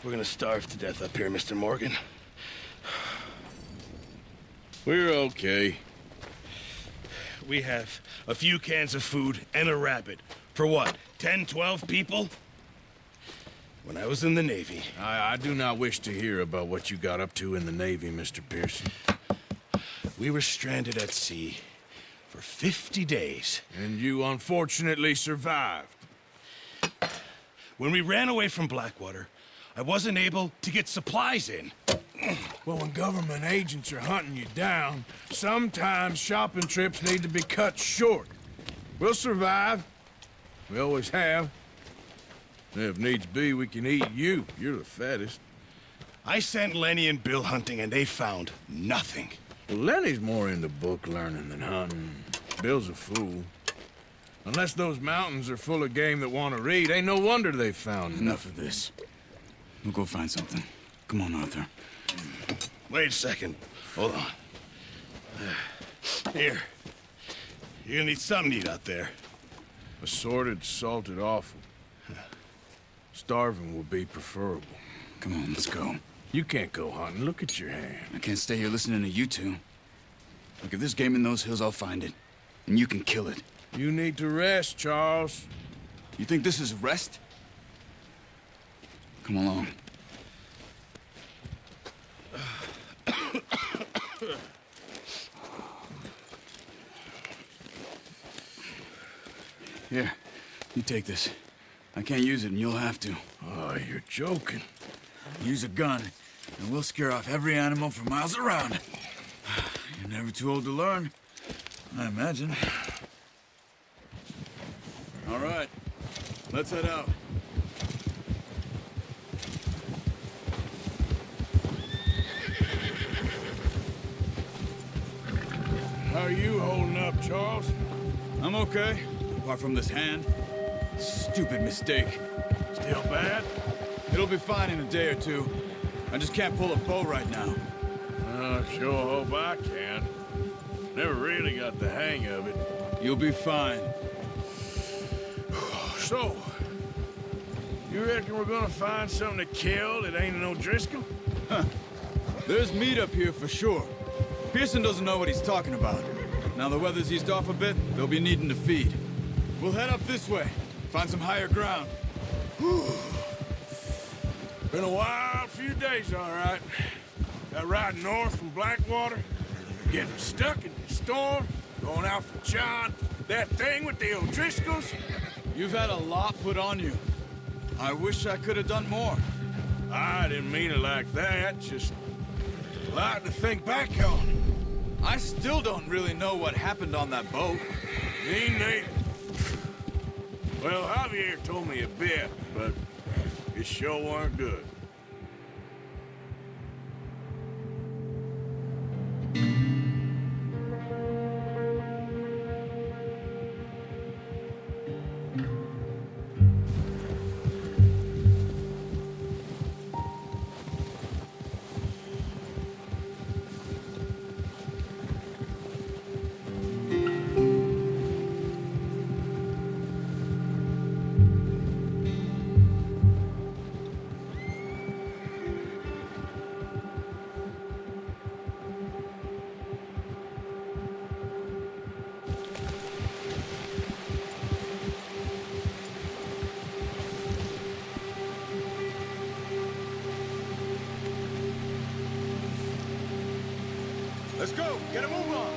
We're gonna starve to death up here, Mr. Morgan. We're okay. We have a few cans of food and a rabbit. For what, 10, 12 people? When I was in the Navy... I do not wish to hear about what you got up to in the Navy, Mr. Pearson. We were stranded at sea for 50 days. And you unfortunately survived. When we ran away from Blackwater, I wasn't able to get supplies in. Well, when government agents are hunting you down, sometimes shopping trips need to be cut short. We'll survive. We always have. And if needs be, we can eat you. You're the fattest. I sent Lenny and Bill hunting, and they found nothing. Well, Lenny's more into book learning than hunting. Bill's a fool. Unless those mountains are full of game that want to read, ain't no wonder they found Enough of this. We'll go find something. Come on, Arthur. Wait a second. Hold on. Here. You're gonna need something to eat out there. Assorted, salted offal. Starving will be preferable. Come on, let's go. You can't go hunting. Look at your hand. I can't stay here listening to you two. Look, if there's game in those hills, I'll find it. And you can kill it. You need to rest, Charles. You think this is rest? Come along. Here, you take this. I can't use it, and you'll have to. Oh, you're joking. Use a gun, and we'll scare off every animal for miles around. You're never too old to learn, I imagine. All right, let's head out. How are you holding up, Charles? I'm okay, apart from this hand. Stupid mistake. Still bad? It'll be fine in a day or two. I just can't pull a bow right now. Sure hope I can. Never really got the hang of it. You'll be fine. So, you reckon we're gonna find something to kill that ain't no Driscoll? There's meat up here for sure. Pearson doesn't know what he's talking about. Now the weather's eased off a bit, they'll be needing to feed. We'll head up this way, find some higher ground. Been a wild few days, all right. That ride north from Blackwater, getting stuck in the storm, going out for John, that thing with the O'Driscolls. You've had a lot put on you. I wish I could have done more. I didn't mean it like that, just a lot to think back on. I still don't really know what happened on that boat. Me neither. Well, Javier told me a bit, but it sure weren't good. Let's go, get a move on.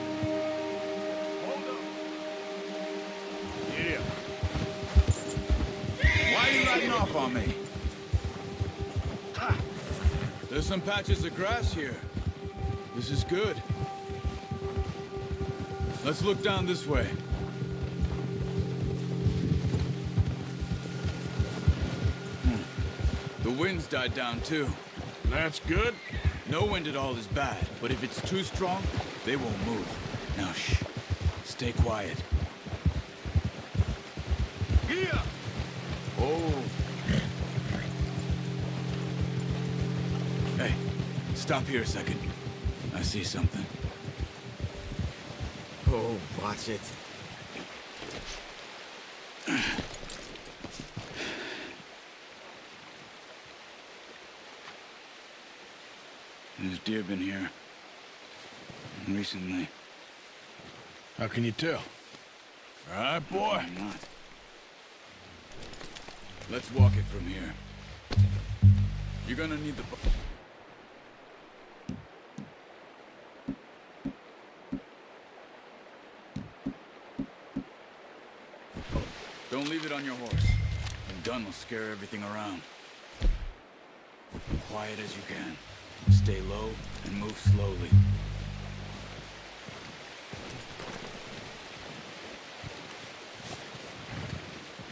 Hold up. Yeah. Why are you riding off on me? There's some patches of grass here. This is good. Let's look down this way. The wind's died down too. That's good. No wind at all is bad, but if it's too strong, they won't move. Now shh. Stay quiet. Yeah. Oh. Hey, stop here a second. I see something. Oh, watch it. deer been here? Recently. How can you tell? All right, boy. Probably not. Let's walk it from here. You're gonna need the... Don't leave it on your horse. The gun will scare everything around. Quiet as you can. Stay low and move slowly.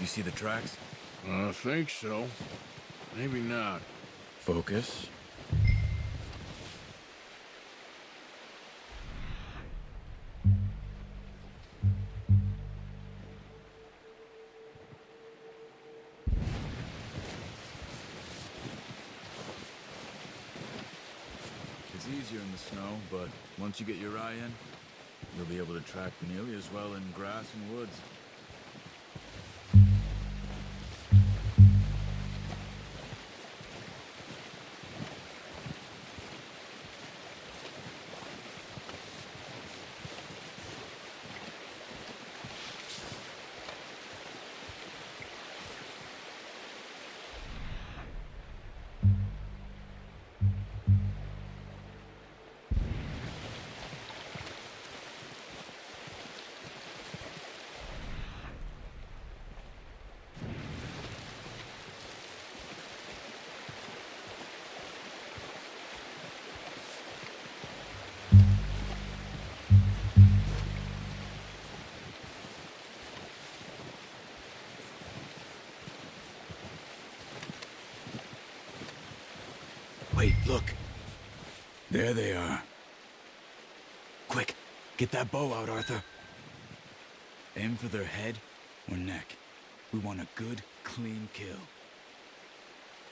You see the tracks? I think so. Maybe not. Focus. It's easier in the snow, but once you get your eye in, you'll be able to track nearly as well in grass and woods. Wait, look. There they are. Quick, get that bow out, Arthur. Aim for their head or neck. We want a good, clean kill.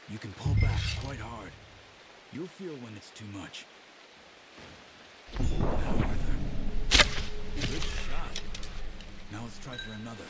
You can pull back quite hard. You'll feel when it's too much. Now, Arthur. Good shot. Now let's try for another.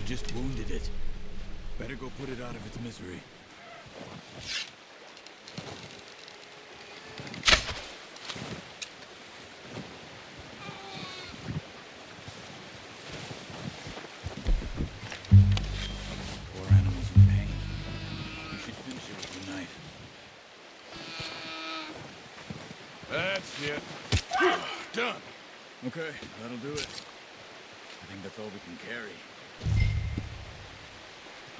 Just wounded it. Better go put it out of its misery. Poor animal's in pain. You should finish it with a knife. That's it. Done. Okay, that'll do it. I think that's all we can carry.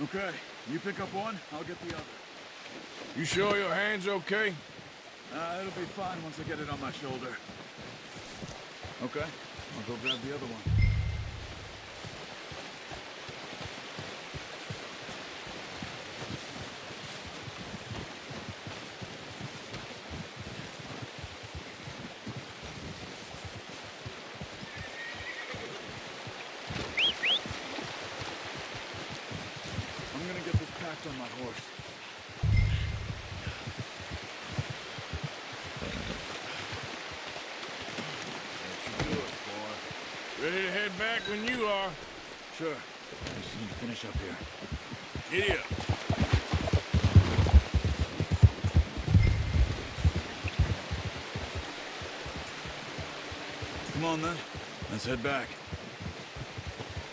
Okay, you pick up one, I'll get the other. You sure your hand's okay? It'll be fine once I get it on my shoulder. Okay, I'll go grab the other one. I'm gonna get this packed on my horse. That should do it, boy. Ready to head back when you are. Sure. I just need to finish up here. Giddy up. Come on, then. Let's head back.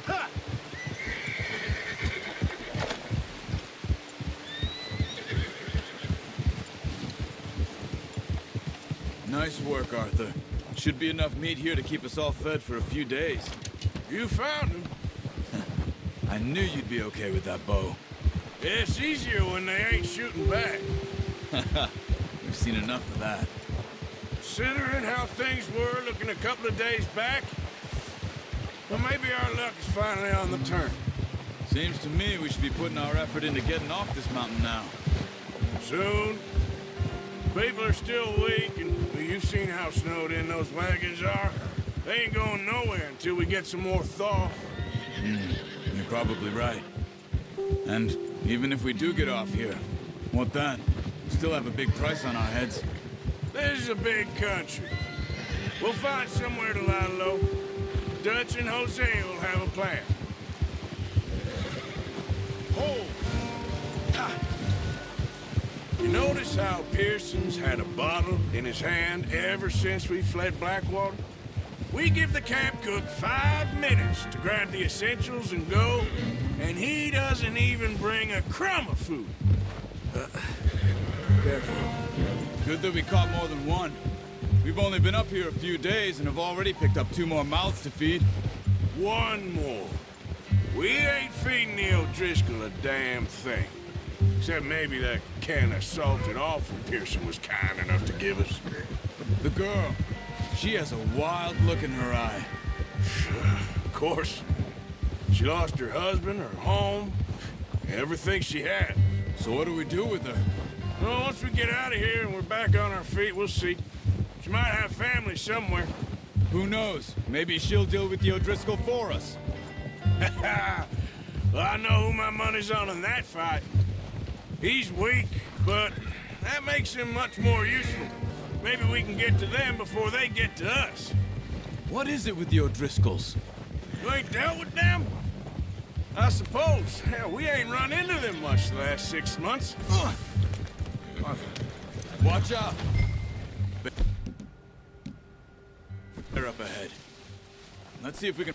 Ha! Nice work, Arthur. Should be enough meat here to keep us all fed for a few days. You found him. I knew you'd be okay with that bow. It's easier when they ain't shooting back. We've seen enough of that. Considering how things were looking a couple of days back, well, maybe our luck is finally on the turn. Seems to me we should be putting our effort into getting off this mountain now. Soon. People are still weak, and you've seen how snowed in those wagons are. They ain't going nowhere until we get some more thaw. You're probably right. And even if we do get off here, what then? We still have a big price on our heads. This is a big country. We'll find somewhere to lie low. Dutch and Jose will have a plan. Hold! Ah. You notice how Pearson's had a bottle in his hand ever since we fled Blackwater? We give the camp cook 5 minutes to grab the essentials and go, and he doesn't even bring a crumb of food. Careful. Good that we caught more than one. We've only been up here a few days and have already picked up 2 more mouths to feed. One more. We ain't feeding the O'Driscoll a damn thing. Except maybe that can of salted offal Pearson was kind enough to give us. The girl. She has a wild look in her eye. Of course. She lost her husband, her home, everything she had. So what do we do with her? Well, once we get out of here and we're back on our feet, we'll see. She might have family somewhere. Who knows? Maybe she'll deal with the O'Driscoll for us. Well, I know who my money's on in that fight. He's weak, but that makes him much more useful. Maybe we can get to them before they get to us. What is it with the O'Driscolls? You ain't dealt with them? I suppose. Hell, we ain't run into them much the last 6 months. Watch out! They're up ahead. Let's see if we can...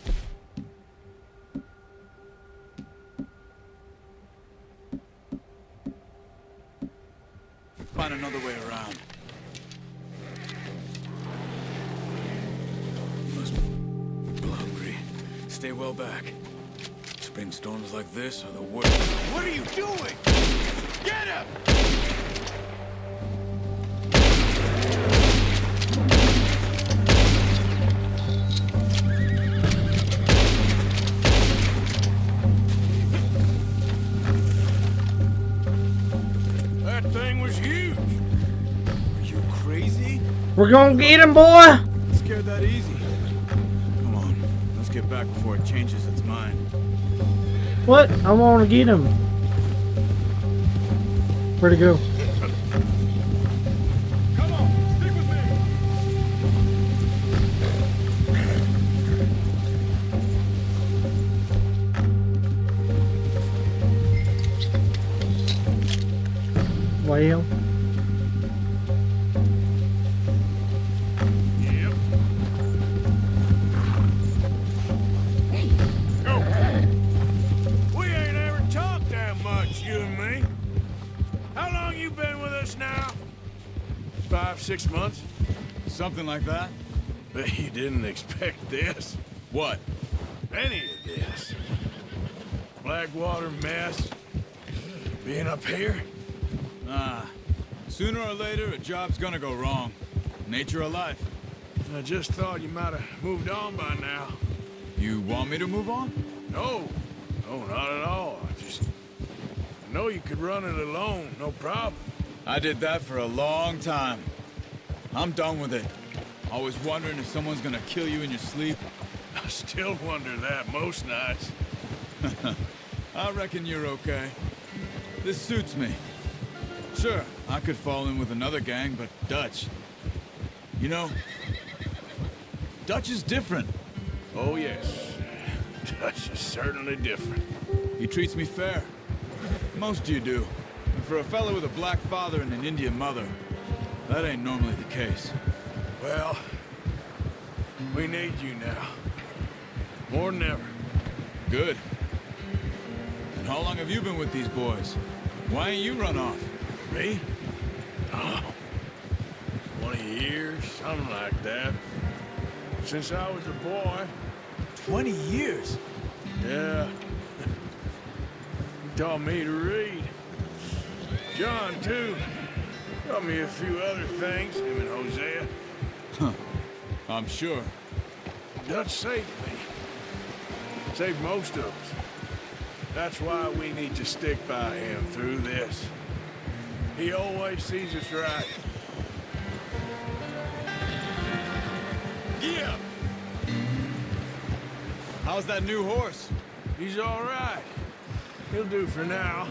find another way around. Must be hungry. Stay well back. Spring storms like this are the worst. What are you doing? Get him! That thing was huge. Are you crazy? We're gonna get him, boy! It's scared that easy. Come on, let's get back before it changes its mind. What? I wanna get him. Where'd he go? Come on, stick with me. Well, Yep. Go. We ain't ever talked that much, you and me. How long you been with us now? 5, 6 months? Something like that? Bet you didn't expect this. What? Any of this. Blackwater mess. Being up here? Ah, sooner or later a job's gonna go wrong. Nature of life. I just thought you might have moved on by now. You want me to move on? No. No, not at all. I know you could run it alone, no problem. I did that for a long time. I'm done with it. Always wondering if someone's gonna kill you in your sleep. I still wonder that most nights. I reckon you're okay. This suits me. Sure, I could fall in with another gang, but Dutch... You know, Dutch is different. Oh, yes. Dutch is certainly different. He treats me fair. Most of you do. And for a fella with a black father and an Indian mother, that ain't normally the case. Well, we need you now. More than ever. Good. And how long have you been with these boys? Why ain't you run off? Me? Oh, 20 years, something like that. Since I was a boy. 20 years? Yeah. He taught me to read. John, too. Taught me a few other things, him and Hosea. I'm sure. Dutch saved me. Saved most of us. That's why we need to stick by him through this. He always sees us right. Yeah! How's that new horse? He's all right. He'll do for now.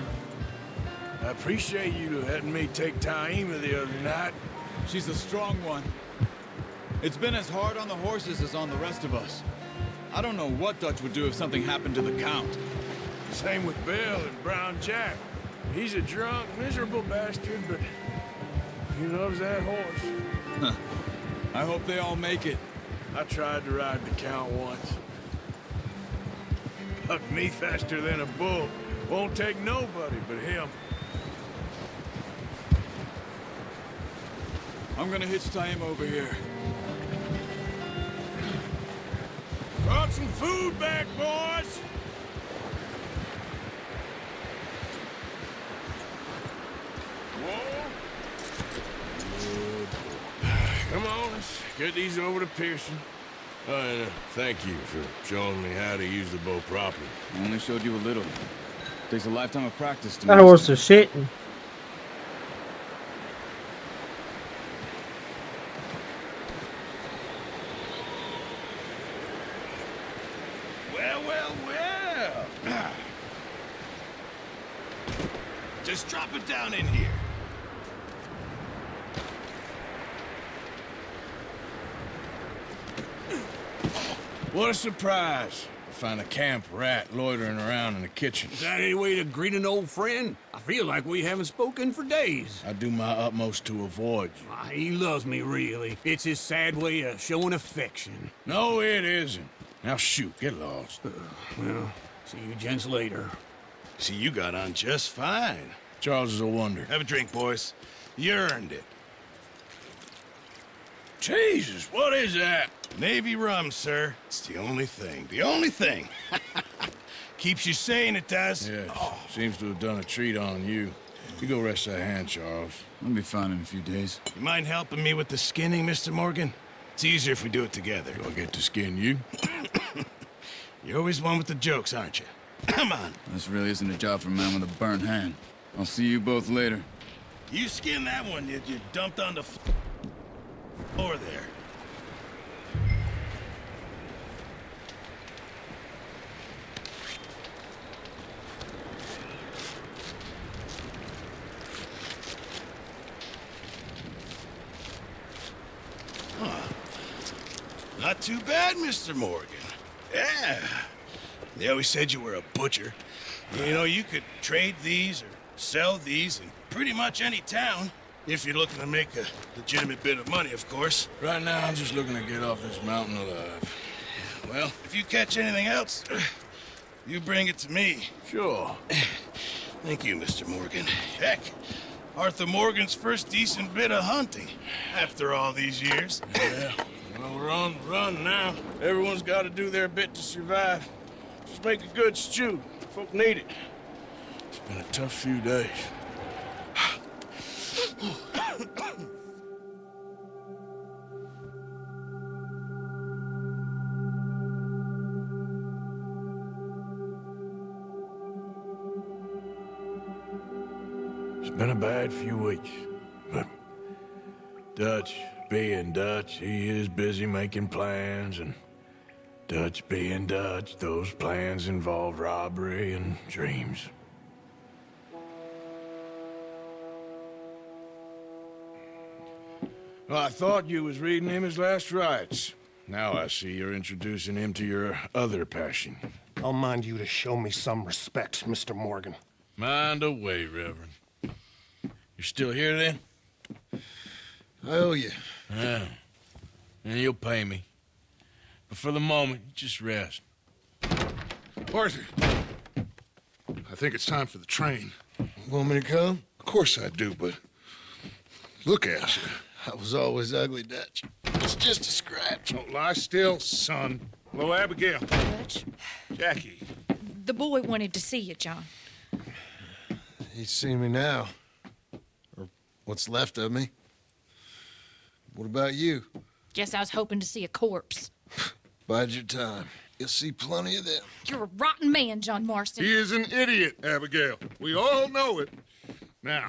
I appreciate you letting me take Taima the other night. She's a strong one. It's been as hard on the horses as on the rest of us. I don't know what Dutch would do if something happened to the Count. Same with Bill and Brown Jack. He's a drunk, miserable bastard, but he loves that horse. I hope they all make it. I tried to ride the Count once. Bucked me faster than a bull. Won't take nobody but him. I'm gonna hitch Taima over here. Brought some food back, boys! Whoa! Come on, let's get these over to Pearson. Thank you for showing me how to use the bow properly. I only showed you a little. Takes a lifetime of practice to That horse is shitting. Well. Just drop it down in here. What a surprise. To find a camp rat loitering around in the kitchen. Is that any way to greet an old friend? I feel like we haven't spoken for days. I do my utmost to avoid you. He loves me, really. It's his sad way of showing affection. No, it isn't. Now shoot, get lost. Well, see you gents later. See, you got on just fine. Charles is a wonder. Have a drink, boys. You earned it. Jesus, what is that? Navy rum, sir. It's the only thing. The only thing. Keeps you sane, it does. Yes, seems to have done a treat on you. You go rest that hand, Charles. I'll be fine in a few days. You mind helping me with the skinning, Mr. Morgan? It's easier if we do it together. Do I get to skin you? You're always one with the jokes, aren't you? Come on. This really isn't a job for a man with a burnt hand. I'll see you both later. You skin that one you dumped on the floor there. Not too bad, Mr. Morgan. Yeah. They always said you were a butcher. You know, you could trade these or sell these in pretty much any town. If you're looking to make a legitimate bit of money, of course. Right now, I'm just looking to get off this mountain alive. Well, if you catch anything else, you bring it to me. Sure. Thank you, Mr. Morgan. Heck, Arthur Morgan's first decent bit of hunting after all these years. Yeah. Well, we're on the run now. Everyone's got to do their bit to survive. Just make a good stew. Folk need it. It's been a tough few days. It's been a bad few weeks, but Dutch being Dutch, he is busy making plans, and Dutch being Dutch, those plans involve robbery and dreams. Well, I thought you was reading him his last rites. Now I see you're introducing him to your other passion, I'll mind you to show me some respect, Mr. Morgan. Mind away, Reverend. You still here, then? I owe you. Yeah. And you'll pay me. But for the moment, just rest. Arthur, I think it's time for the train. Want me to come? Of course I do, but look at you. I was always ugly, Dutch. It's just a scratch. Don't lie still, son. Hello, Abigail. Dutch, Jackie. the boy wanted to see you, John. He's seen me now. Or what's left of me. What about you? Guess I was hoping to see a corpse. Bide your time. You'll see plenty of them. You're a rotten man, John Marston. He is an idiot, Abigail. We all know it. Now,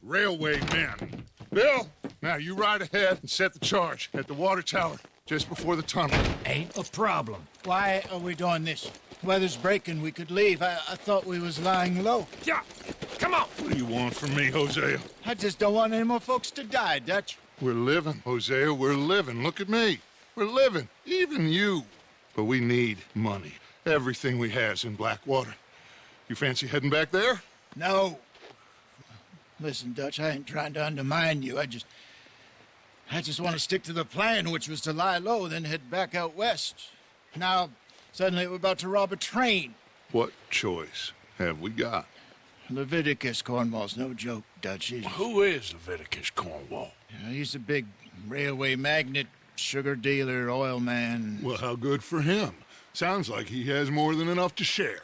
railway men. Bill, now you ride ahead and set the charge at the water tower just before the tunnel. Ain't a problem. Why are we doing this? Weather's breaking. We could leave. I thought we was lying low. Yeah, come on. What do you want from me, Hosea? I just don't want any more folks to die, Dutch. We're living, Hosea. We're living. Look at me. We're living. Even you. But we need money. Everything we has in Blackwater. You fancy heading back there? No. Listen, Dutch, I ain't trying to undermine you. I just want to stick to the plan, which was to lie low, then head back out west. Now, suddenly we're about to rob a train. What choice have we got? Leviticus Cornwall's no joke, Dutch. Who is Leviticus Cornwall? He's a big railway magnate, sugar dealer, oil man. Well, how good for him. Sounds like he has more than enough to share.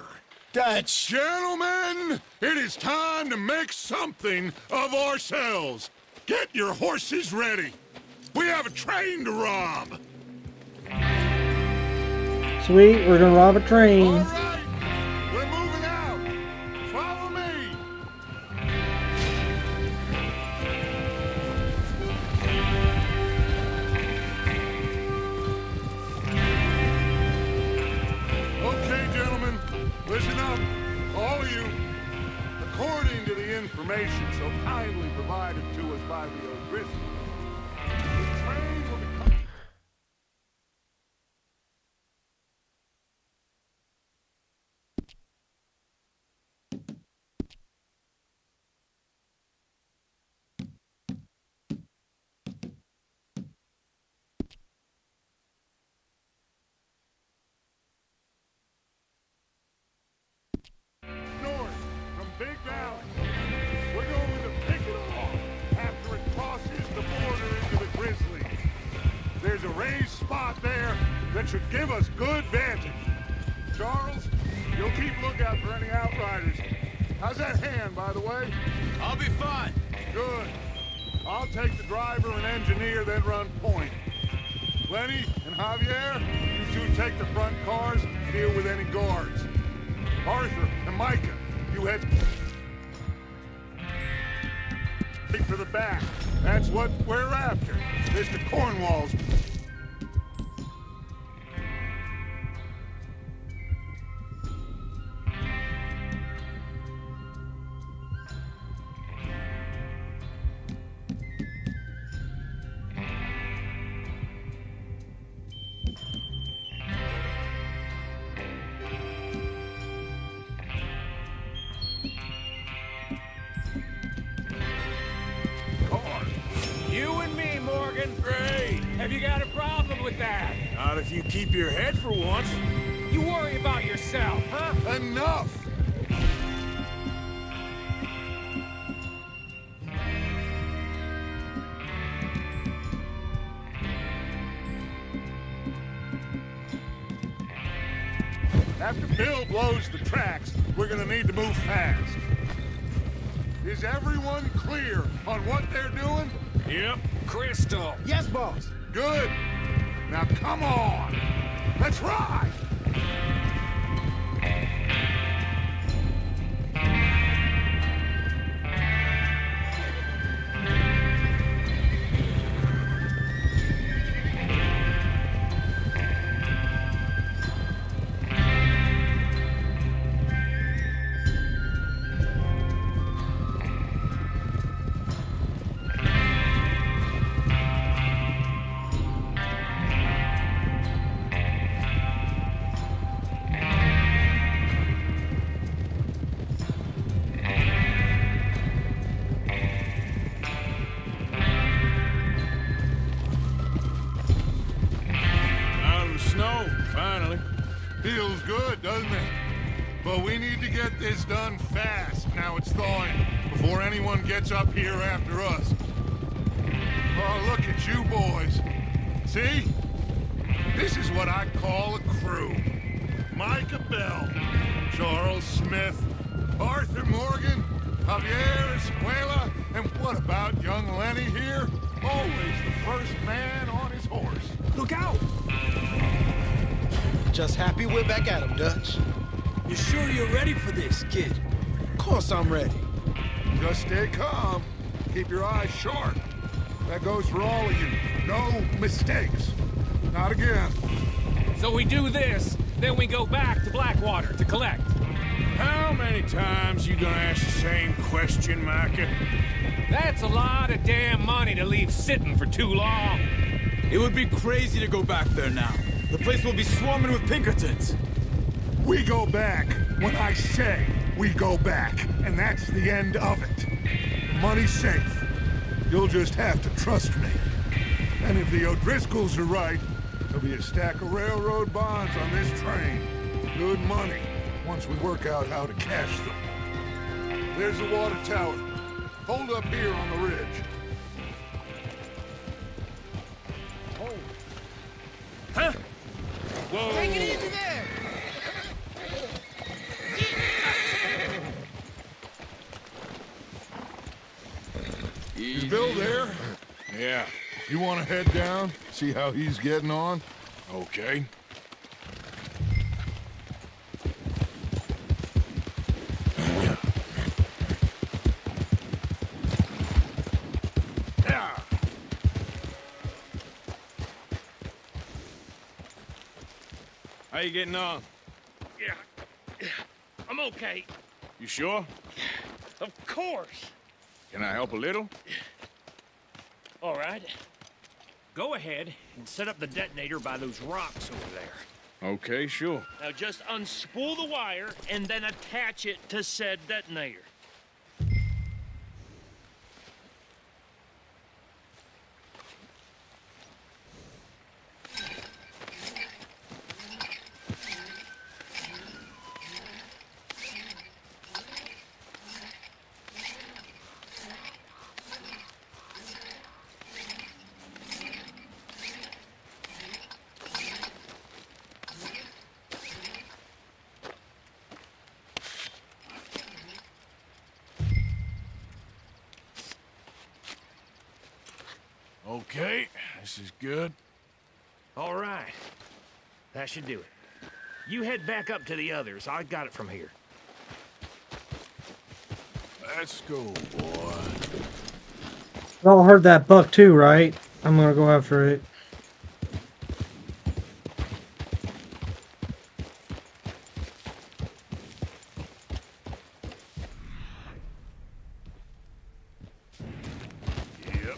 Dutch! Gentlemen, it is time to make something of ourselves. Get your horses ready. We have a train to rob. Sweet, we're gonna rob a All train. right, we're moving out. Follow me. Okay, gentlemen, listen up, all of you. According to the information so kindly provided to us by the O'Driscoll, the train will be coming. North from Big Valley. We're going to pick it off after it crosses the border into the Grizzlies. There's a raised spot there that should give us good vantage. Charles, you'll keep lookout for any outriders. How's that hand, by the way? I'll be fine. Good. I'll take the driver and engineer, then run point. Lenny and Javier, you two take the front cars, deal with any guards. Arthur and Micah, you head for the back. That's what we're after. Mr. Cornwall's. You and me, Morgan. Great. Have you got a problem with that? Not if you keep your head for once. You worry about yourself, huh? Enough! After Bill blows the tracks, we're gonna need to move fast. Is everyone clear on what they're doing? Yep. Crystal. Yes, boss. Good. Now come on. Let's ride. thawing before anyone gets up here after us. Oh, look at you boys. See? This is what I call a crew. Micah Bell, Charles Smith, Arthur Morgan, Javier Escuela, and what about young Lenny here? Always the first man on his horse. Look out! Just happy we're back at him, Dutch. You sure you're ready for this, kid? Of course I'm ready. Just stay calm. Keep your eyes sharp. That goes for all of you. No mistakes. Not again. So we do this, then we go back to Blackwater to collect. How many times you gonna ask the same question, Micah? That's a lot of damn money to leave sitting for too long. It would be crazy to go back there now. The place will be swarming with Pinkertons. We go back when I say we go back, and that's the end of it. The money's safe. You'll just have to trust me. And if the O'Driscolls are right, there'll be a stack of railroad bonds on this train. Good money, once we work out how to cash them. There's the water tower. Hold up here on the ridge. Huh? Whoa. Take it easy there. Is Bill there? Yeah, You want to head down, see how he's getting on? okay. How you getting on? Yeah. I'm okay. You sure? Of course. Can I help a little? All right. Go ahead and set up the detonator by those rocks over there. Okay, sure. Now just unspool the wire and then attach it to said detonator. Okay, this is good. All right. That should do it. You head back up to the others. I got it from here. Let's go, boy. Y'all heard that buck too, right? I'm gonna go after it. Yep.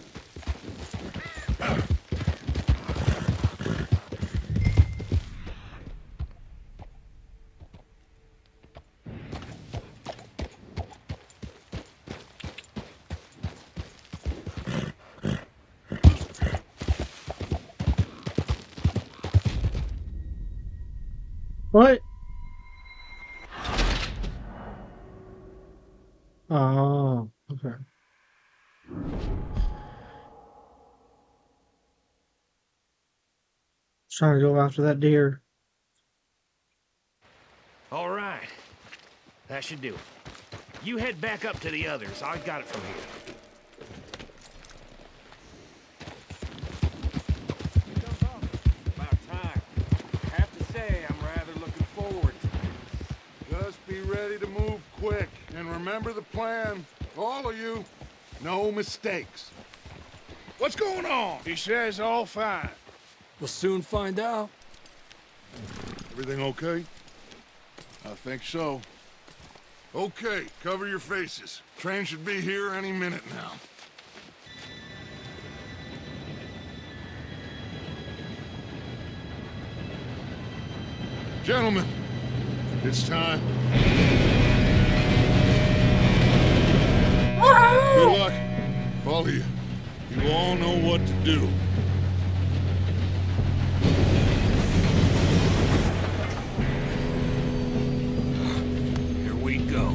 What? Oh, okay. Trying to go after that deer. All right. That should do it. You head back up to the others. I got it from here. About time. I have to say, I'm rather looking forward to this. Just be ready to move quick. And remember the plan. All of you, no mistakes. What's going on? He says all fine. We'll soon find out. Everything okay? I think so. Okay, cover your faces. Train should be here any minute now. Gentlemen, it's time. Good luck, all of you. You all know what to do. Here we go.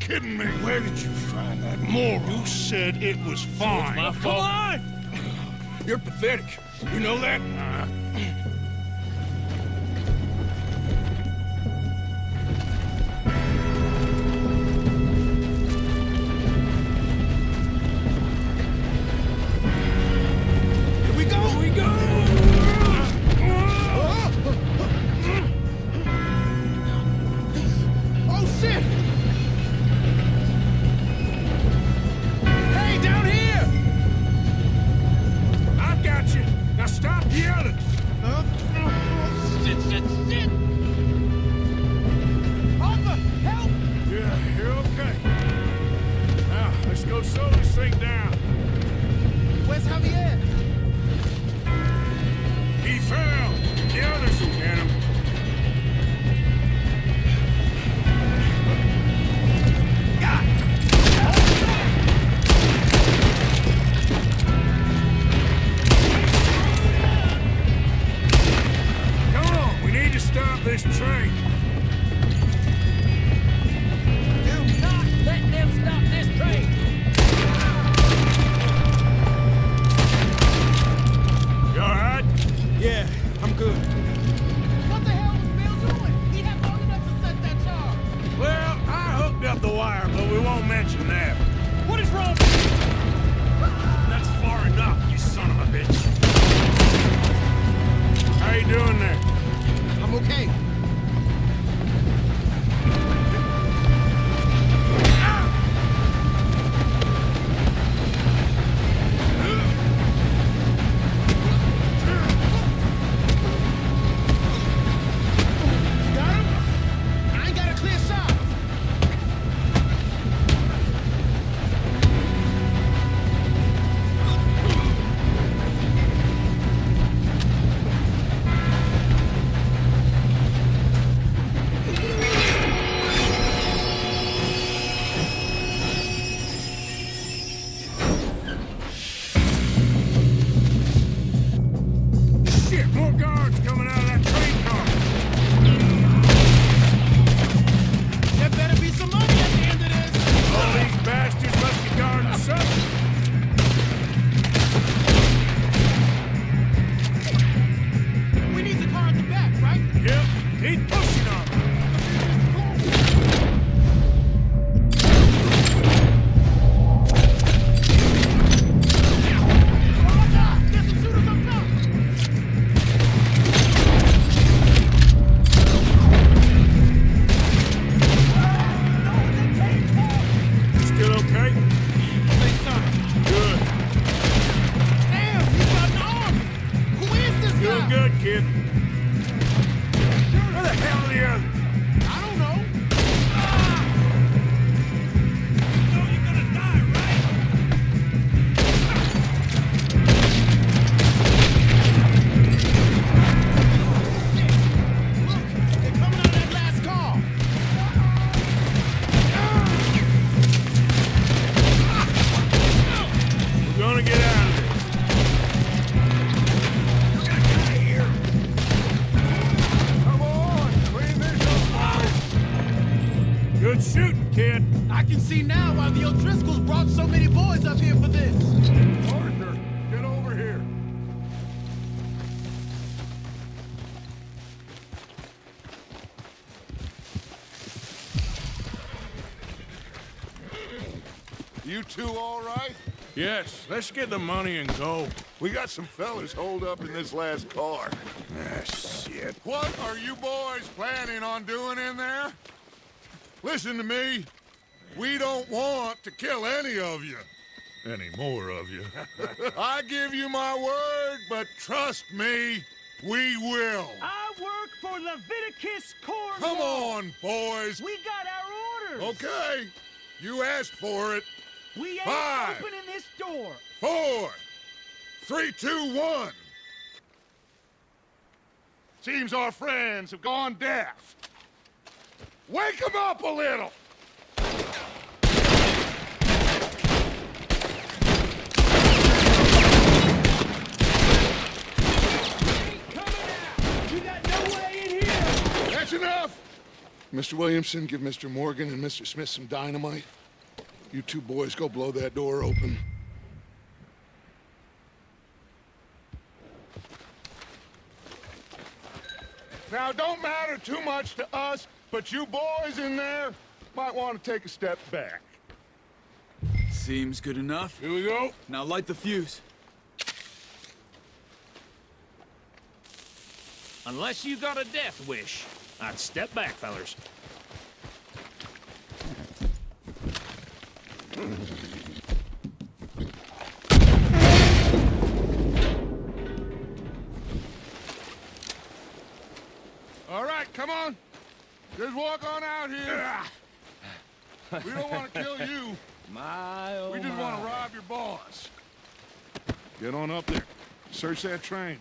kidding me? Where did you find that moron? You said it was fine. my fault. Come on! You're pathetic. You know that? Here we go! Here we go! Oh, shit! Hey, down here! I got you. Now stop yelling. Shit. Arthur, help! Yeah, you're okay. Now, let's go slow this thing down. Where's Javier? He fell. The others will get him. Come on, we need to stop this train. Do not let them stop this train! You all right? Yeah, I'm good. What the hell was Bill doing? He had long enough to set that charge. Well, I hooked up the wire, but we won't mention that. What is wrong? That's far enough, you son of a bitch. How you doing there? I'm okay. Got him? I ain't got a clear shot. Shit, more guards coming out of that train car. There better be some money at the end of this. All these bastards must be guarding something. We need the car at the back, right? Yep, keep pushing on them. Oh my God! There's some shooters up top! You still okay? Good. Damn, he's got an arm! Who is this Doing guy? good, kid. Where the hell are the others? I don't know. You know you're gonna die, right? They're coming out of that last car. We're gonna get out of this. Come on, clean this up, boys. Good shooting, kid. I can see now why the O'Driscolls brought so many boys up here for this. Arthur, get over here. You two all right? Yes, let's get the money and go. We got some fellas holed up in this last car. Ah, shit. What are you boys planning on doing in there? Listen to me. We don't want to kill any of you. Any more of you. I give you my word, but trust me, we will. I work for Leviticus Cornwall! Come on, boys. We got our orders! Okay, you asked for it. We ain't 5, opening this door! 4, 3, 2, 1. Seems our friends have gone deaf. Wake them up a little. Coming out! You got no way in here! That's enough. Mr. Williamson, give Mr. Morgan and Mr. Smith some dynamite. You two boys go blow that door open. Now, don't matter too much to us, but you boys in there might want to take a step back. Seems good enough. Here we go. Now light the fuse. Unless you got a death wish, I'd step back, fellers. All right, come on. Just walk on out here. We don't want to kill you. We just want to rob your boss. Get on up there. Search that train.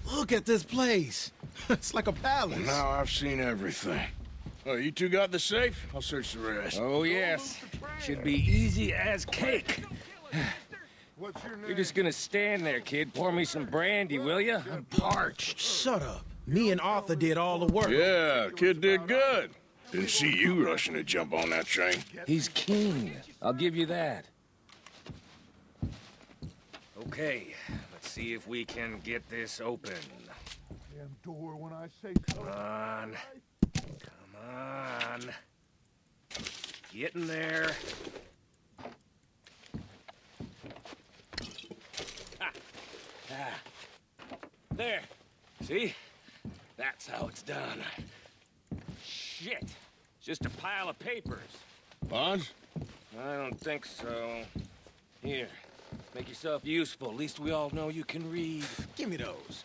Look at this place. It's like a palace. Now I've seen everything. Oh, you two got the safe? I'll search the rest. Oh, yes. Should be easy as cake. What's your name? You're just gonna stand there, kid. Pour me some brandy, will you? I'm parched. Shut up. Me and Arthur did all the work. Yeah, kid did good. Didn't see you rushing to jump on that train. He's king. I'll give you that. Okay, let's see if we can get this open. Damn door when I say so. Come on. Come on. Get in there. There. See? That's how it's done. Shit. It's just a pile of papers. Bonds? I don't think so. Here. Make yourself useful. At least we all know you can read. Give me those.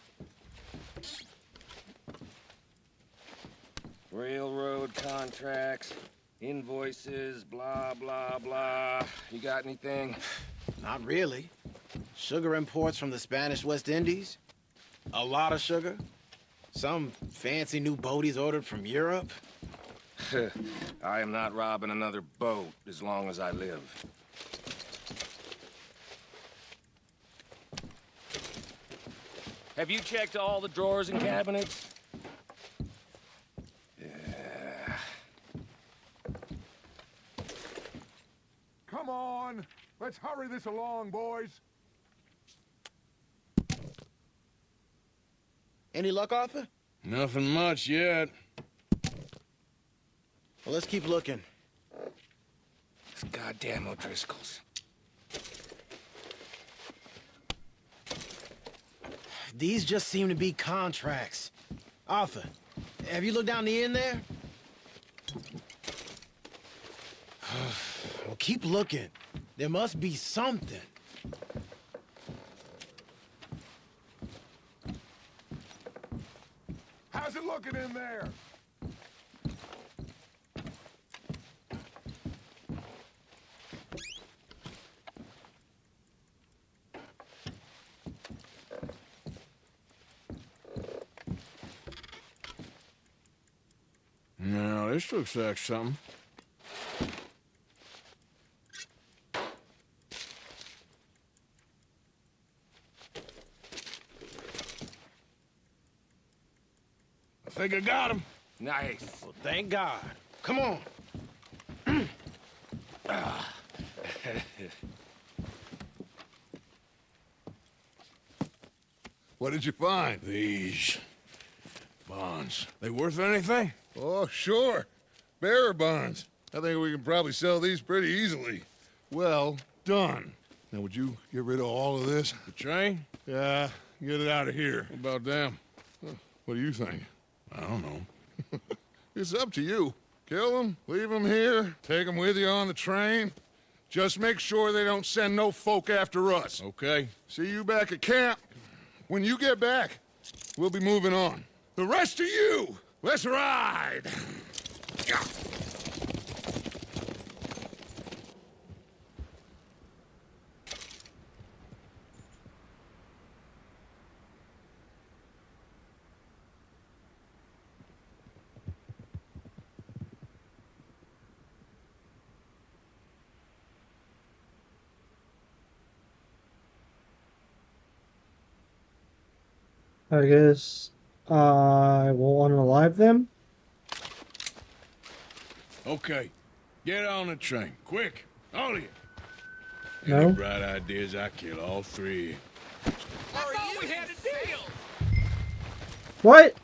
Railroad contracts, invoices, blah, blah, blah. You got anything? Not really. Sugar imports from the Spanish West Indies. A lot of sugar. Some fancy new boat he's ordered from Europe. I am not robbing another boat as long as I live. Have you checked all the drawers and cabinets? Yeah. Come on. Let's hurry this along, boys. Any luck, Arthur? Nothing much yet. Well, let's keep looking. This goddamn O'Driscolls. These just seem to be contracts. Arthur, have you looked down the end there? Well, keep looking. There must be something. How's it looking in there? No, this looks like something. I think I got him. Nice. Well, thank God. Come on. What did you find? These bonds. They worth anything? Oh, sure. Bearer bonds. I think we can probably sell these pretty easily. Well done. Now, would you get rid of all of this? The train? Yeah, get it out of here. What about them? What do you think? I don't know. It's up to you. Kill them, leave them here, take them with you on the train. Just make sure they don't send no folk after us. Okay. See you back at camp. When you get back, we'll be moving on. The rest of you, let's ride! I guess I will unalive them. Okay, get on the train, quick, all of you. No? Any bright ideas, I kill all three. We had a deal. What?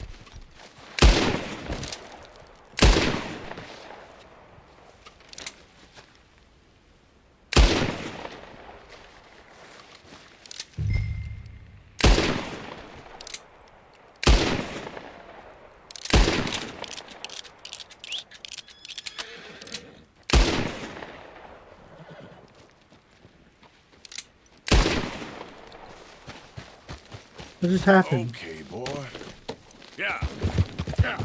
What just happened? Okay, boy. Yeah. Yeah.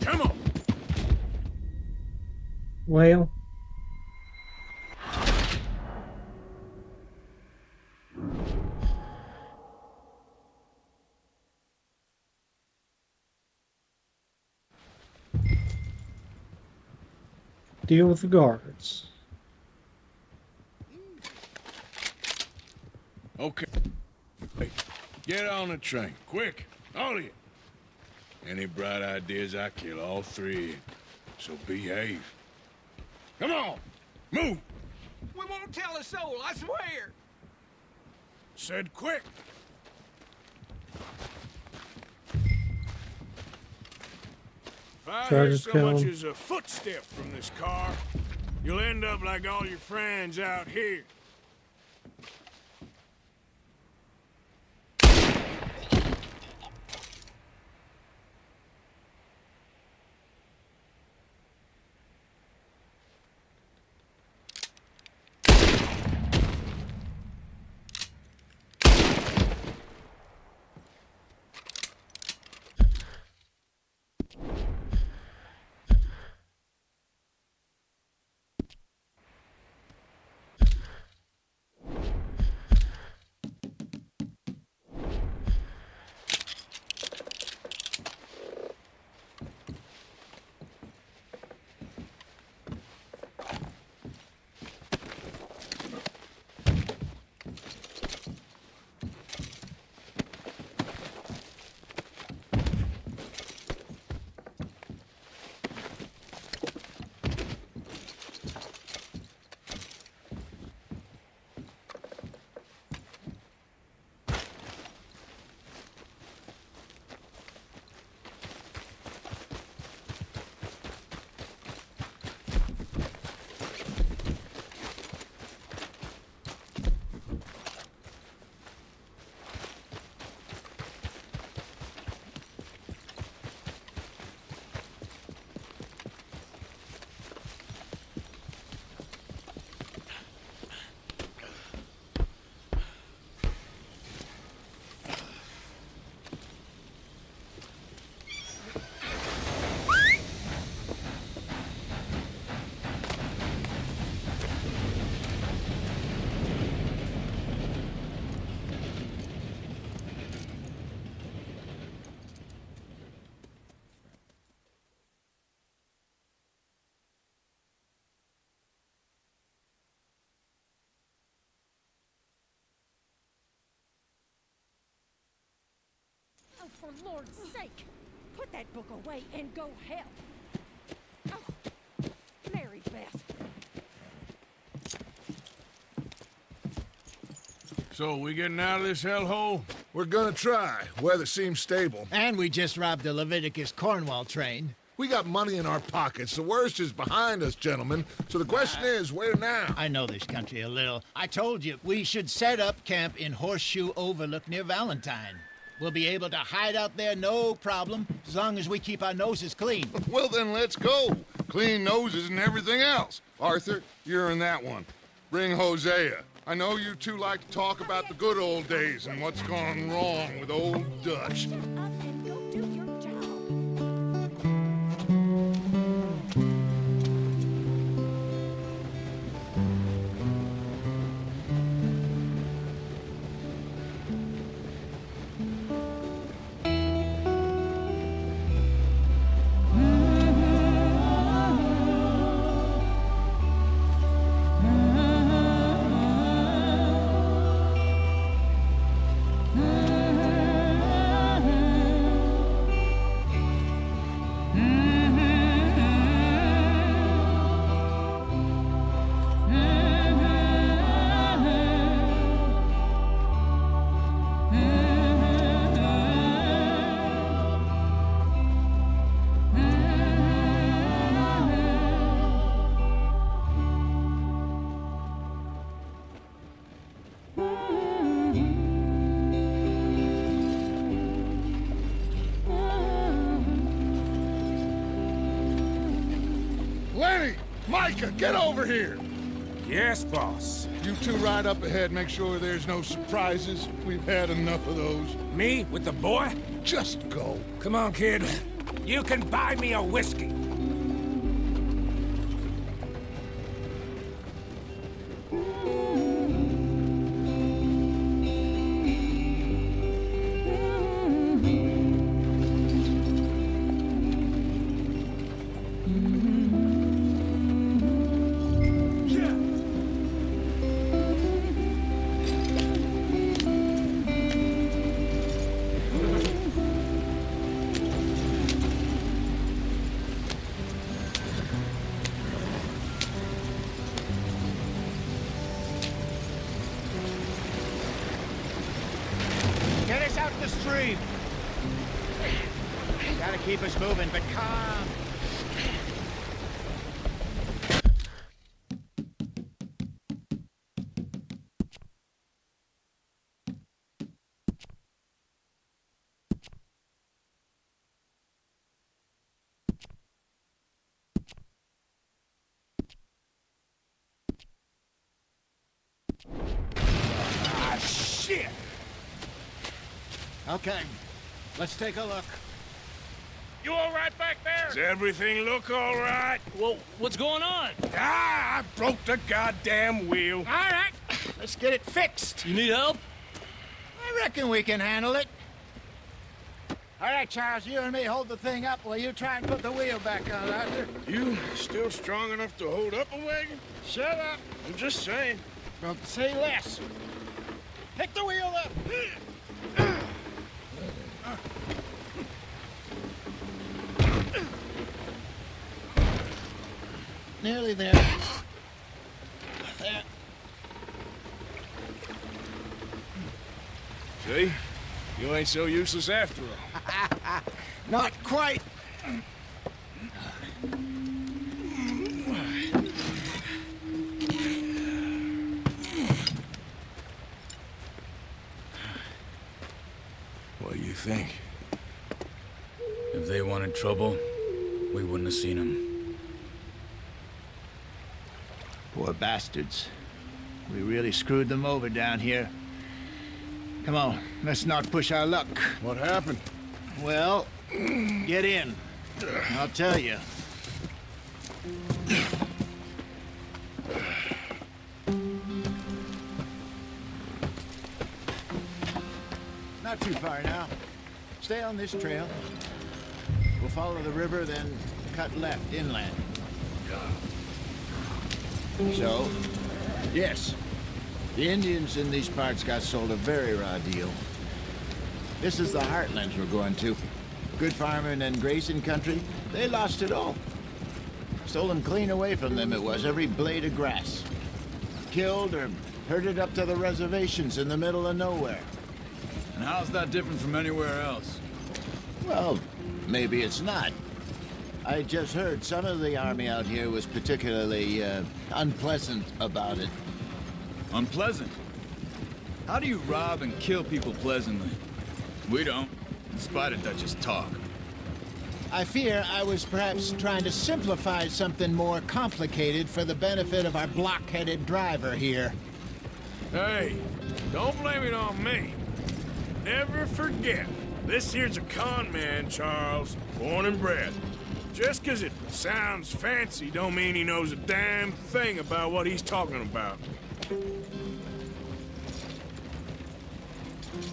Come on. Well, deal with the guards. Okay. Hey, get on the train, quick, all of you. Any bright ideas, I kill all three. So behave. Come on, move. We won't tell a soul, I swear. Said quick. If I Try hear to so kill much him. as a footstep from this car, you'll end up like all your friends out here. Oh, for Lord's sake, put that book away and go help. Oh, Mary Beth. So, we getting out of this hellhole? We're gonna try. Weather seems stable. And we just robbed the Leviticus Cornwall train. We got money in our pockets. The worst is behind us, gentlemen. So the question is, where now? I know this country a little. I told you, we should set up camp in Horseshoe Overlook near Valentine. We'll be able to hide out there no problem, as long as we keep our noses clean. Well, then let's go. Clean noses and everything else. Arthur, you're in that one. Bring Hosea. I know you two like to talk about the good old days and what's gone wrong with old Dutch. Shut up and go do your job. Get over here! Yes, boss. You two ride up ahead, make sure there's no surprises. We've had enough of those. Me with the boy? Just go. Come on, kid. You can buy me a whiskey. Get us out the stream. Gotta keep us moving, but calm. Ah, shit! Okay, let's take a look. You all right back there? Does everything look all right? Well, what's going on? Ah, I broke the goddamn wheel. All right, let's get it fixed. You need help? I reckon we can handle it. All right, Charles, you and me hold the thing up while you try and put the wheel back on, Arthur. You still strong enough to hold up a wagon? Shut up. I'm just saying. Well, say less. Pick the wheel up. Nearly there. There. See? You ain't so useless after all. Not quite. What do you think? If they wanted trouble, we wouldn't have seen them. Poor bastards. We really screwed them over down here. Come on, let's not push our luck. What happened? Well, get in. I'll tell you. Not too far now. Stay on this trail. We'll follow the river, then cut left inland. So, yes, the Indians in these parts got sold a very raw deal. This is the heartlands we're going to. Good farming and grazing country, they lost it all. Stolen clean away from them it was, every blade of grass. Killed or herded up to the reservations in the middle of nowhere. And how's that different from anywhere else? Well, maybe it's not. I just heard some of the army out here was particularly, unpleasant about it. Unpleasant? How do you rob and kill people pleasantly? We don't, in spite of Dutch's talk. I fear I was perhaps trying to simplify something more complicated for the benefit of our block-headed driver here. Hey, don't blame it on me. Never forget, this here's a con man, Charles, born and bred. Just 'cause it sounds fancy don't mean he knows a damn thing about what he's talking about.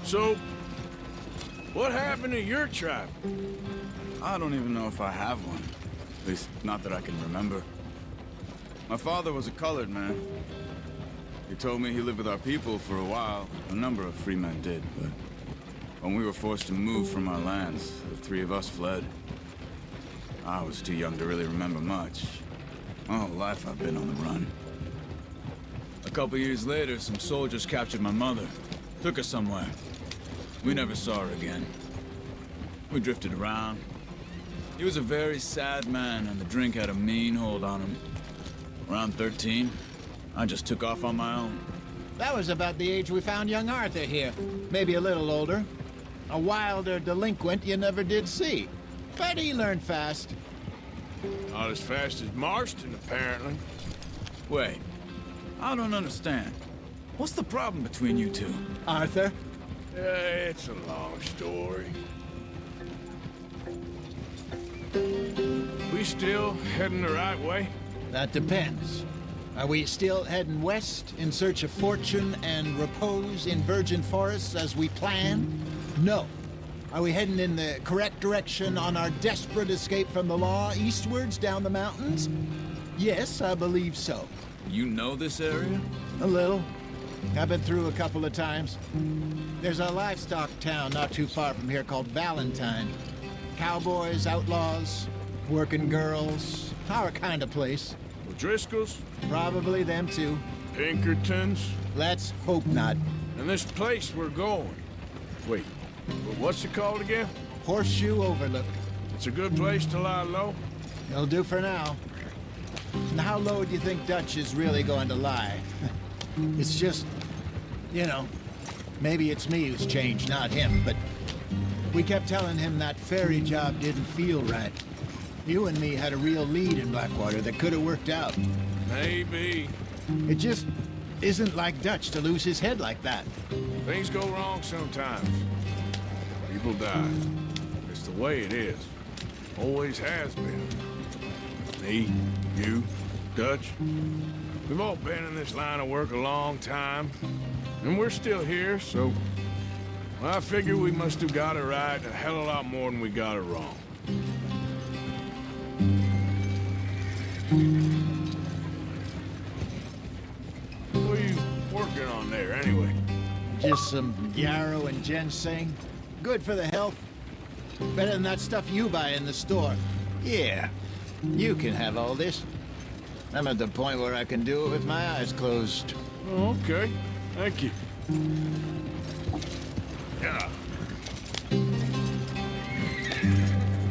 So, what happened to your tribe? I don't even know if I have one. At least, not that I can remember. My father was a colored man. He told me he lived with our people for a while. A number of free men did, but when we were forced to move from our lands, the three of us fled. I was too young to really remember much. My whole life I've been on the run. A couple years later, some soldiers captured my mother. Took her somewhere. We never saw her again. We drifted around. He was a very sad man, and the drink had a mean hold on him. Around 13, I just took off on my own. That was about the age we found young Arthur here. Maybe a little older. A wilder delinquent you never did see. But he learned fast. Not as fast as Marston, apparently. Wait, I don't understand. What's the problem between you two? Arthur? It's a long story. We still heading the right way? That depends. Are we still heading west in search of fortune and repose in virgin forests as we planned? No. Are we heading in the correct direction on our desperate escape from the law eastwards down the mountains? Yes, I believe so. You know this area? A little. I've been through a couple of times. There's a livestock town not too far from here called Valentine. Cowboys, outlaws, working girls, our kind of place. Driscoll's? Probably them too. Pinkertons? Let's hope not. And this place we're going. Wait, what's it called again? Horseshoe Overlook. It's a good place to lie low? It'll do for now. And how low do you think Dutch is really going to lie? It's just, you know, maybe it's me who's changed, not him, but we kept telling him that ferry job didn't feel right. You and me had a real lead in Blackwater that could have worked out. Maybe. It just isn't like Dutch to lose his head like that. Things go wrong sometimes. People die. It's the way it is. Always has been. Me, you, Dutch. We've all been in this line of work a long time. And we're still here, so... well, I figure we must have got it right a hell of a lot more than we got it wrong. What are you working on there, anyway? Just some yarrow and ginseng. Good for the health. Better than that stuff you buy in the store. Yeah, you can have all this. I'm at the point where I can do it with my eyes closed. Oh, okay. Thank you. Yeah.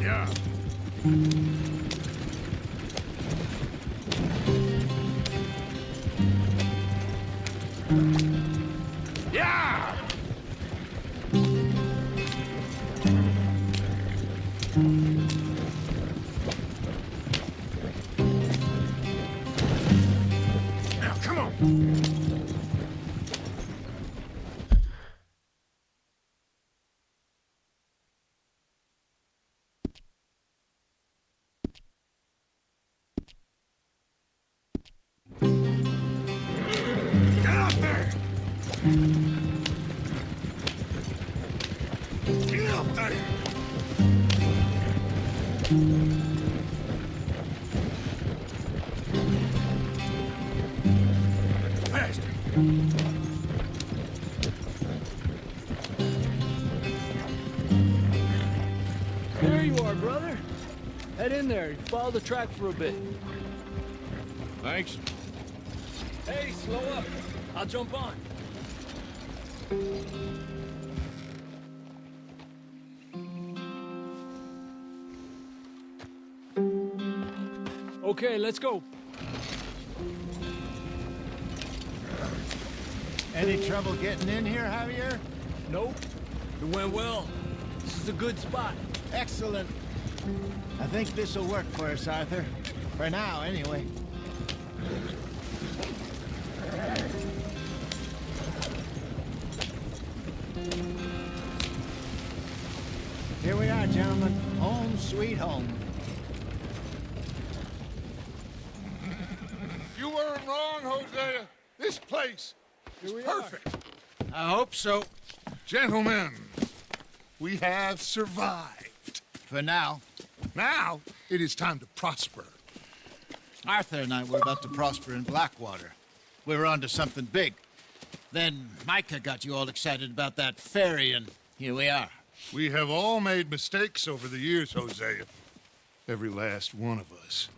Yeah. Yeah! Now, come on! Get up there! Get up there! Faster! There you are, brother. Head in there. Follow the track for a bit. Thanks. Hey, slow up. I'll jump on. Okay, let's go. Any trouble getting in here, Javier? Nope. It went well. This is a good spot. Excellent. I think this'll work for us, Arthur. For now, anyway. Here we are, gentlemen. Home sweet home. You weren't wrong, Hosea. This place is perfect. I hope so. Gentlemen, we have survived. For now. Now, it is time to prosper. Arthur and I were about to prosper in Blackwater. We were onto something big. Then Micah got you all excited about that ferry, and here we are. We have all made mistakes over the years, Hosea. Every last one of us.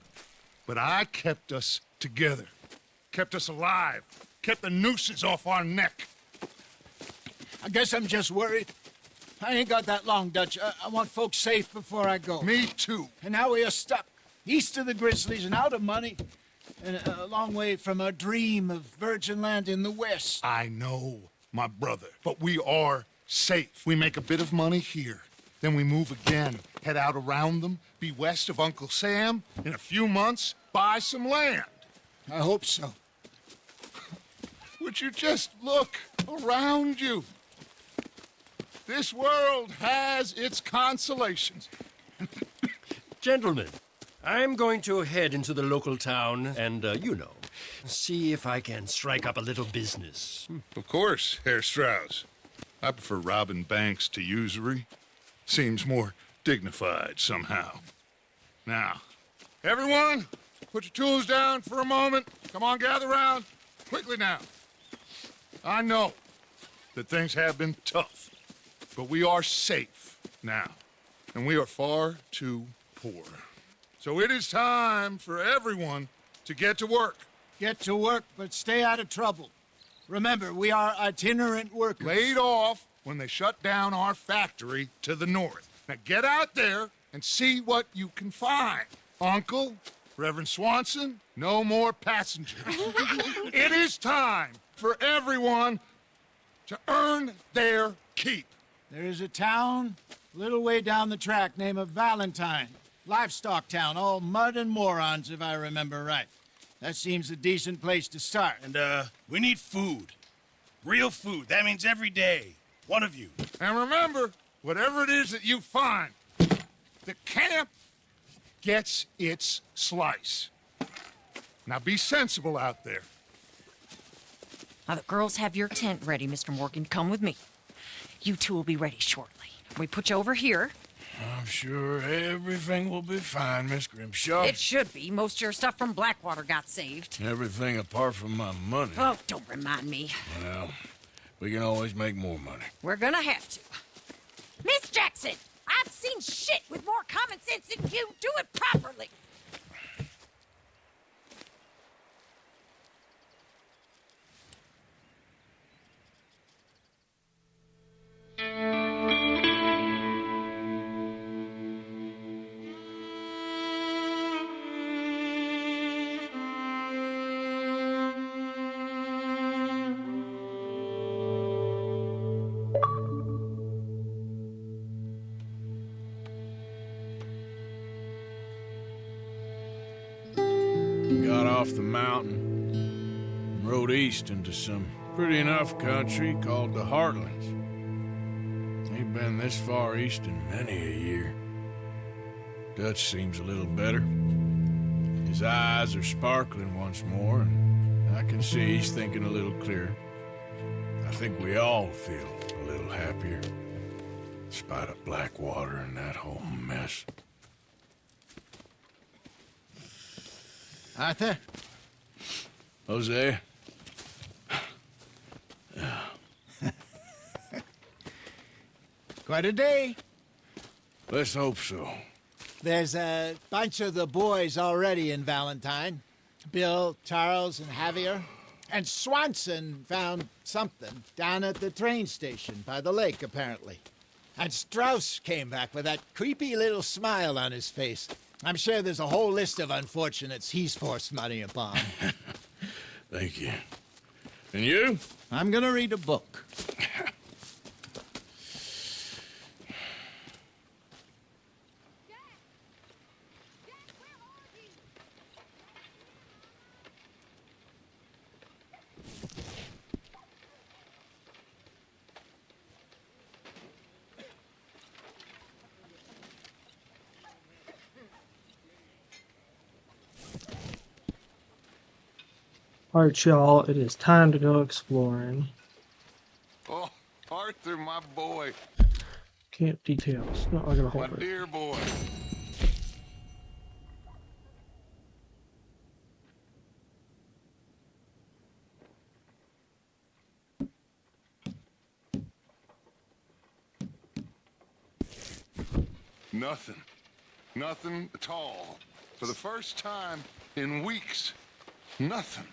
But I kept us together. Kept us alive. Kept the nooses off our neck. I guess I'm just worried. I ain't got that long, Dutch. I want folks safe before I go. Me too. And now we are stuck. East of the Grizzlies and out of money. And a long way from our dream of virgin land in the west. I know, my brother. But we are safe. We make a bit of money here. Then we move again. Head out around them. Be west of Uncle Sam. In a few months, buy some land. I hope so. Would you just look around you? This world has its consolations. Gentlemen, I'm going to head into the local town and, see if I can strike up a little business. Of course, Herr Strauss. I prefer robbing banks to usury. Seems more dignified somehow. Now, everyone, put your tools down for a moment. Come on, gather round. Quickly now. I know that things have been tough, but we are safe now, and we are far too poor. So it is time for everyone to get to work. Get to work, but stay out of trouble. Remember, we are itinerant workers. Laid off when they shut down our factory to the north. Now get out there and see what you can find. Uncle, Reverend Swanson, no more passengers. It is time for everyone to earn their keep. There is a town a little way down the track named Valentine. Livestock town, all mud and morons, if I remember right. That seems a decent place to start. And, we need food. Real food. That means every day. One of you. And remember, whatever it is that you find, the camp gets its slice. Now be sensible out there. Now the girls have your tent ready, Mr. Morgan. Come with me. You two will be ready shortly. We put you over here. I'm sure everything will be fine, Miss Grimshaw. It should be. Most of your stuff from Blackwater got saved. Everything apart from my money. Oh, don't remind me. Well, we can always make more money. We're gonna have to. Miss Jackson, I've seen shit with more common sense than you. Do it properly. Got off the mountain and rode east into some pretty enough country called the Heartlands. Ain't been this far east in many a year. Dutch seems a little better. His eyes are sparkling once more, and I can see he's thinking a little clearer. I think we all feel a little happier, in spite of Blackwater and that whole mess. Arthur? Hosea? Quite a day. Let's hope so. There's a bunch of the boys already in Valentine. Bill, Charles, and Javier. And Swanson found something down at the train station by the lake, apparently. And Strauss came back with that creepy little smile on his face. I'm sure there's a whole list of unfortunates he's forced money upon. Thank you. And you? I'm gonna read a book. Alright, y'all, it is time to go exploring. Oh, Arthur, my boy. Camp details. No, I gotta My hold it. dear boy. Nothing. Nothing at all. For the first time in weeks. Nothing.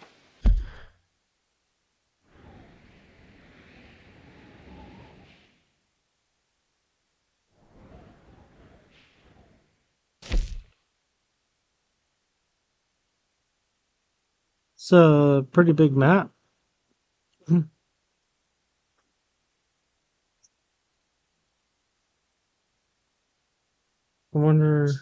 It's a pretty big map. I wonder...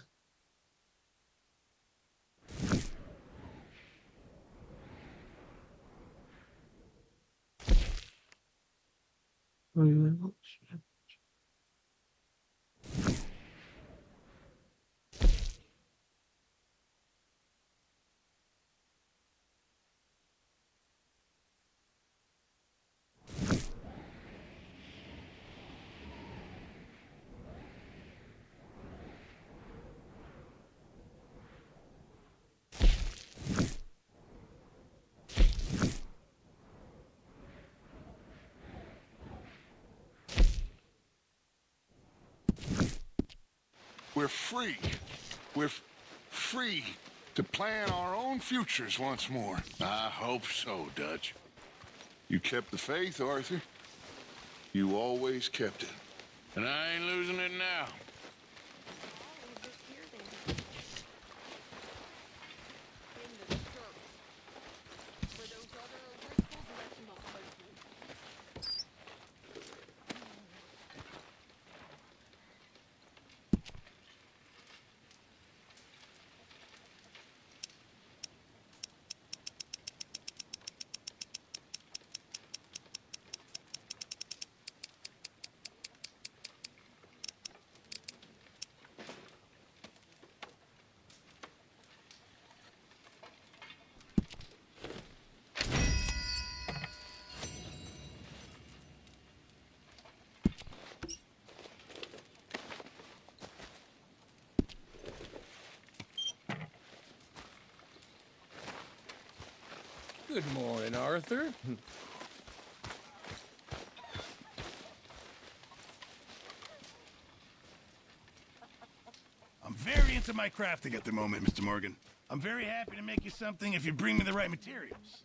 We're free. We're free to plan our own futures once more. I hope so, Dutch. You kept the faith, Arthur. You always kept it. And I ain't losing it now. Good morning, Arthur. I'm very into my crafting at the moment, Mr. Morgan. I'm very happy to make you something if you bring me the right materials.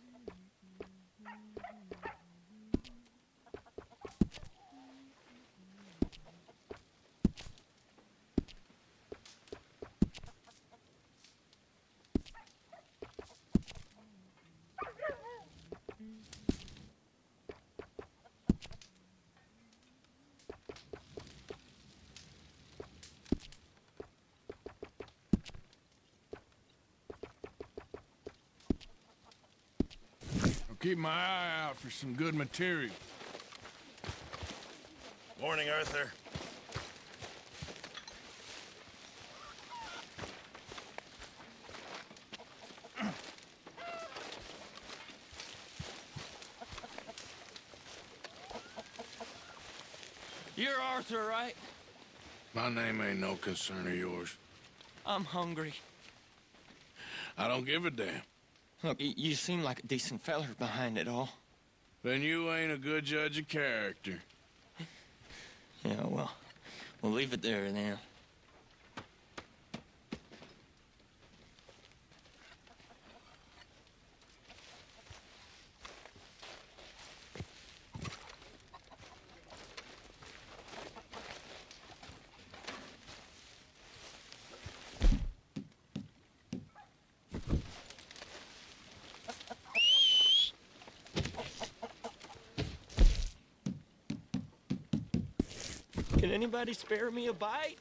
I'll keep my eye out for some good material. Morning, Arthur. You're Arthur, right? My name ain't no concern of yours. I'm hungry. I don't give a damn. Look, you seem like a decent feller behind it all. Then you ain't a good judge of character. Yeah, well, we'll leave it there then. Can anybody spare me a bite?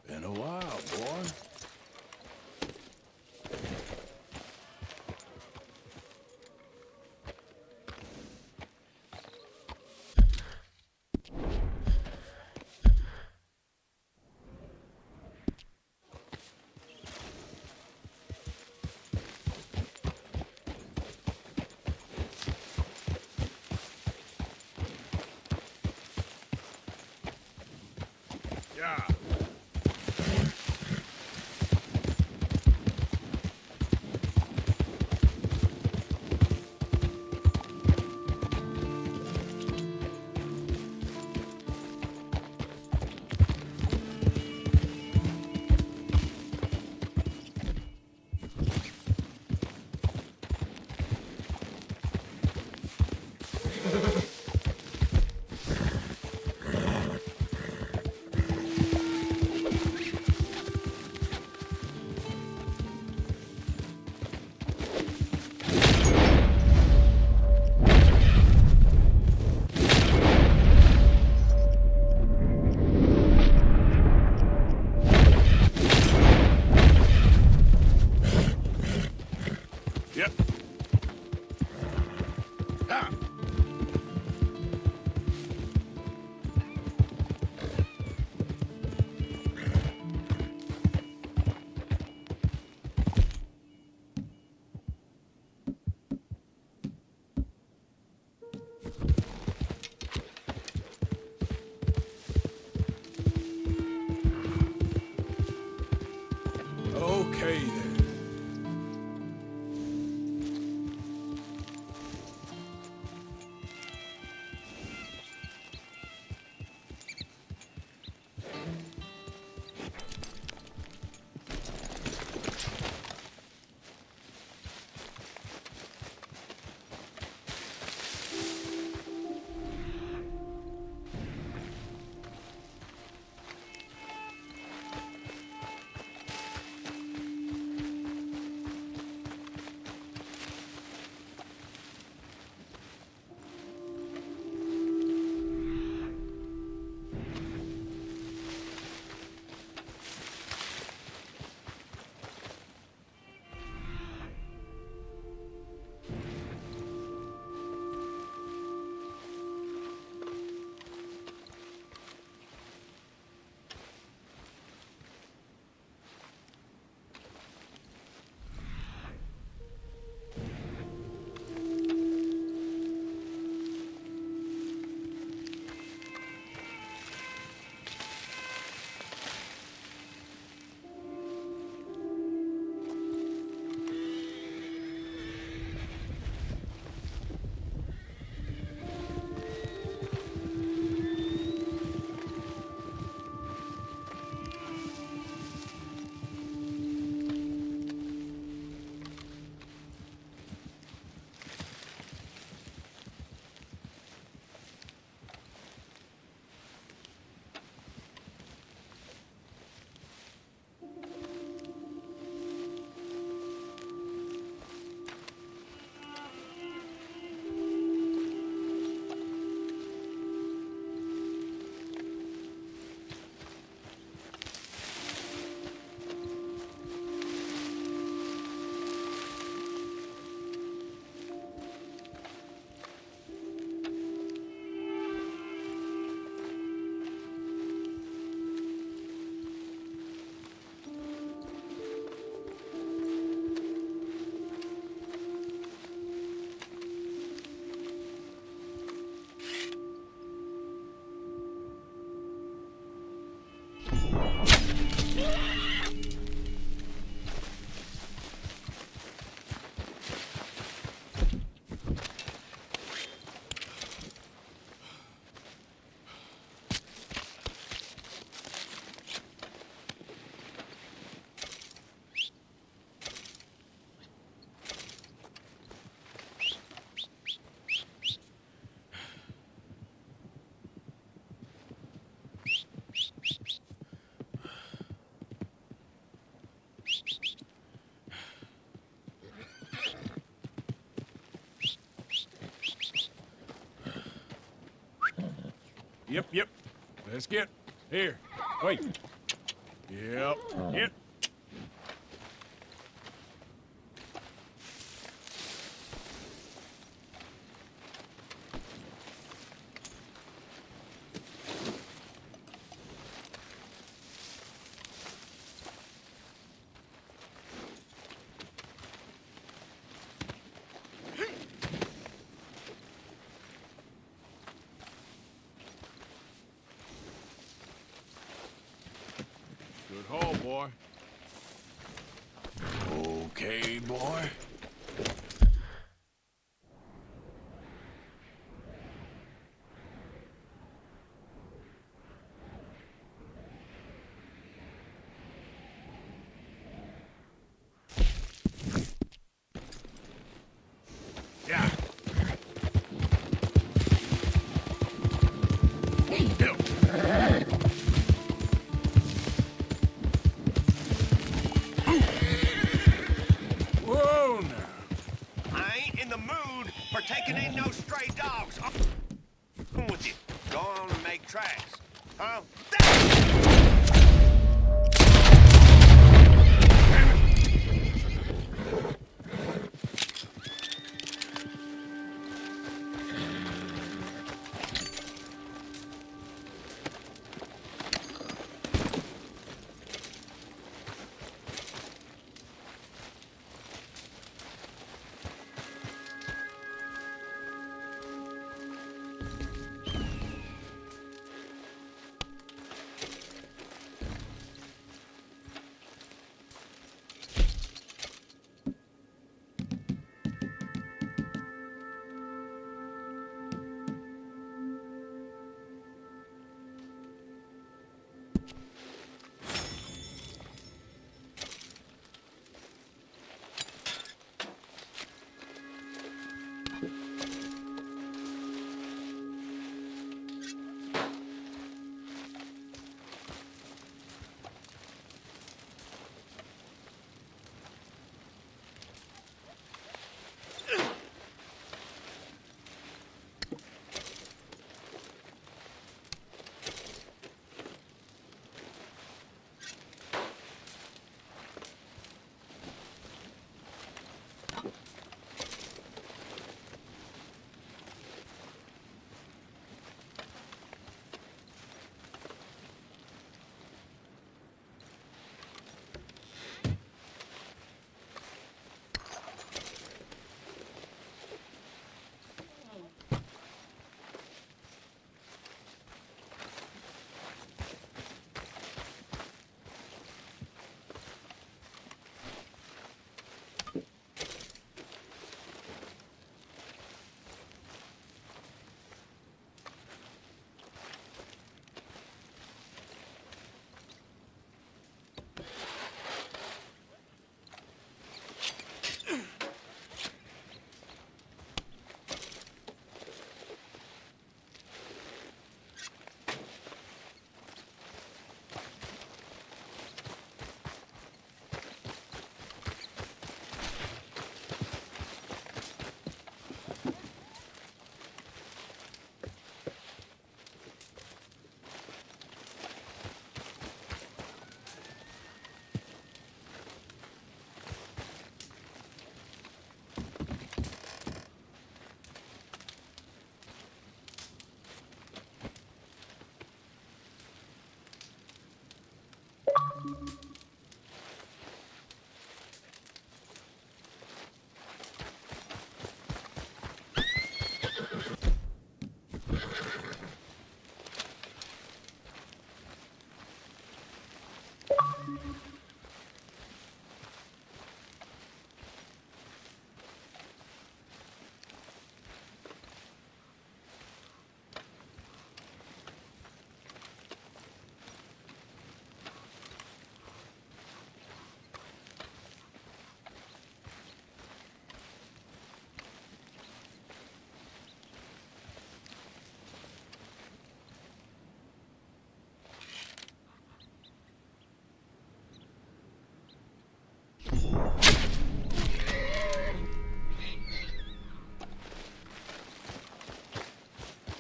Been a while, boy. okay there. Yep. Let's get here. Wait. Yep. Good haul, boy. Okay, boy. Yeah. Whoa, now. I ain't in the mood for taking in no stray dogs. Come with you. Go on and make tracks. Huh?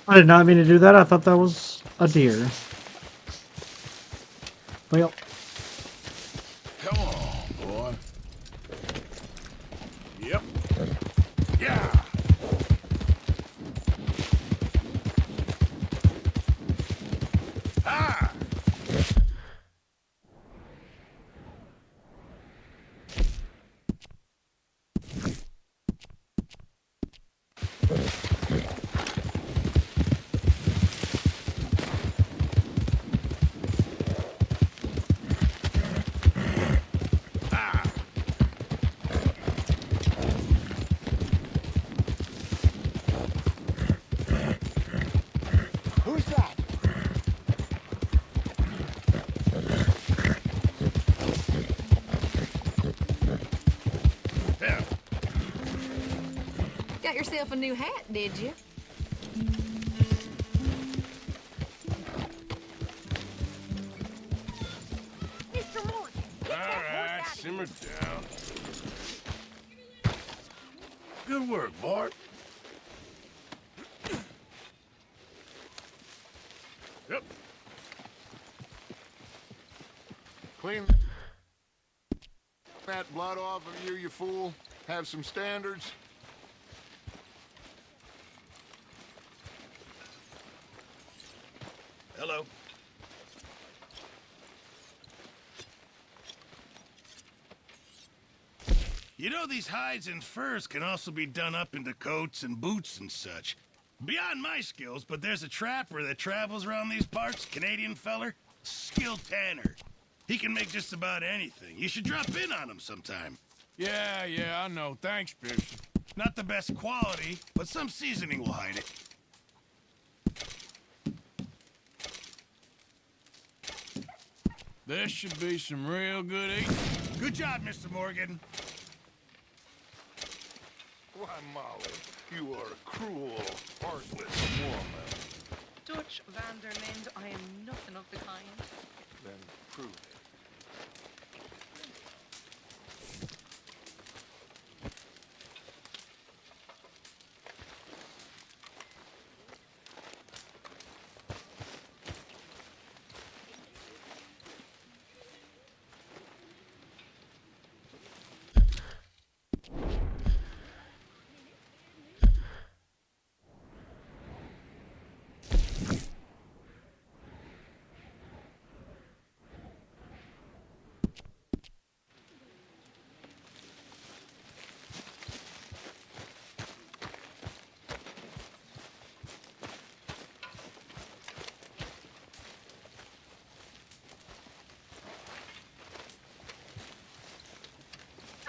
I did not mean to do that. I thought that was a deer. Well. Come on, boy. Yep. Yeah. Ah! Who's that? Yeah. Got yourself a new hat, did you? Mr. Morgan, All right, simmer down. Good work, Bart. Yep. Clean that blood off of you, you fool. Have some standards. Hello. You know, these hides and furs can also be done up into coats and boots and such. Beyond my skills, but there's a trapper that travels around these parts, Canadian feller, skilled tanner. He can make just about anything. You should drop in on him sometime. Yeah, I know. Thanks, Pearson. Not the best quality, but some seasoning will hide it. This should be some real good eating. Good job, Mr. Morgan. Why, Molly, you are a cruel, heartless woman. Dutch van der Linde, I am nothing of the kind. Then prove it.